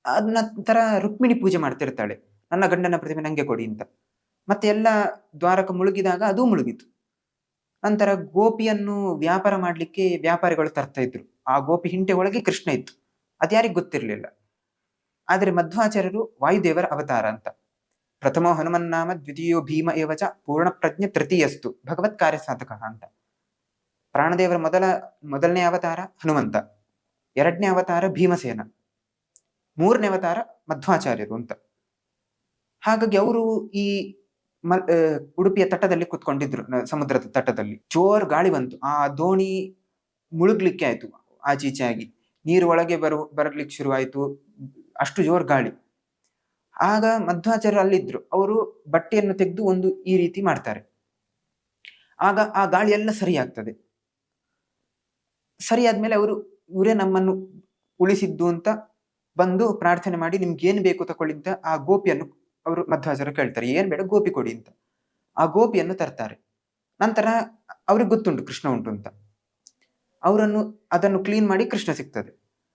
ಅದ್ ನಂತರ ರುಕ್ಮಿಣಿ ಪೂಜೆ ಮಾಡ್ತಿರ್ತಾಳೆ, ನನ್ನ ಗಂಡನ ಪ್ರತಿಮೆ ನಂಗೆ ಕೊಡಿ ಅಂತ. ಮತ್ತೆ ಎಲ್ಲ ದ್ವಾರಕ ಮುಳುಗಿದಾಗ ಅದೂ ಮುಳುಗಿತು. ನಂತರ ಗೋಪಿಯನ್ನು ವ್ಯಾಪಾರ ಮಾಡ್ಲಿಕ್ಕೆ ವ್ಯಾಪಾರಿಗಳು ತರ್ತಾ ಇದ್ರು. ಆ ಗೋಪಿ ಹಿಂಟೆ ಒಳಗೆ ಕೃಷ್ಣ ಇತ್ತು, ಅದ್ಯಾರಿಗ್ ಗೊತ್ತಿರ್ಲಿಲ್ಲ. ಆದ್ರೆ ಮಧ್ವಾಚಾರ್ಯರು ವಾಯುದೇವರ ಅವತಾರ ಅಂತ. ಪ್ರಥಮೋ ಹನುಮನ್ನಾಮ ದ್ವಿತೀಯೋ ಭೀಮ ಏವಚ ಪೂರ್ಣ ಪ್ರಜ್ಞೆ ತೃತೀಯಸ್ತು ಭಗವತ್ ಕಾರ್ಯ ಸಾಧಕ ಅಂತ. ಪ್ರಾಣದೇವರ ಮೊದಲನೇ ಅವತಾರ ಹನುಮಂತ, ಎರಡನೇ ಅವತಾರ ಭೀಮಸೇನ, ಮೂರನೇ ಅವತಾರ ಮಧ್ವಾಚಾರ್ಯರು ಅಂತ. ಹಾಗಾಗಿ ಅವರು ಈ ಉಡುಪಿಯ ತಟದಲ್ಲಿ ಕುತ್ಕೊಂಡಿದ್ರು, ಸಮುದ್ರದ ತಟದಲ್ಲಿ. ಜೋರ್ ಗಾಳಿ ಬಂತು, ಆ ದೋಣಿ ಮುಳುಗ್ಲಿಕ್ಕೆ ಆಯ್ತು. ಆಚೀಚೆ ಆಗಿ ನೀರು ಒಳಗೆ ಬರ್ಲಿಕ್ಕೆ ಶುರುವಾಯ್ತು, ಅಷ್ಟು ಜೋರ್ ಗಾಳಿ. ಆಗ ಮಧ್ವಾಚಾರ್ಯರು ಅಲ್ಲಿದ್ರು. ಅವರು ಬಟ್ಟೆಯನ್ನು ತೆಗೆದು ಒಂದು ಈ ರೀತಿ ಮಾಡ್ತಾರೆ. ಆಗ ಆ ಗಾಳಿ ಎಲ್ಲ ಸರಿ ಆಗ್ತದೆ. ಸರಿ ಆದ್ಮೇಲೆ ಅವರು ಇವರೇ ನಮ್ಮನ್ನು ಉಳಿಸಿದ್ದು ಅಂತ ಬಂದು ಪ್ರಾರ್ಥನೆ ಮಾಡಿ, ನಿಮ್ಗೆ ಏನ್ ಬೇಕು ತಕೊಳ್ಳಿ ಅಂತ ಆ ಗೋಪಿಯನ್ನು ಅವರು ಮಧ್ವಾಚಾರ್ಯರು ಕೇಳ್ತಾರೆ. ಏನ್ ಬೇಡ, ಗೋಪಿ ಕೊಡಿ ಅಂತ. ಆ ಗೋಪಿಯನ್ನು ತರ್ತಾರೆ. ನಂತರ ಅವ್ರಿಗೆ ಗೊತ್ತುಂಟು ಕೃಷ್ಣ ಉಂಟು ಅಂತ. ಅದನ್ನು ಕ್ಲೀನ್ ಮಾಡಿ ಕೃಷ್ಣ ಸಿಗ್ತದೆ.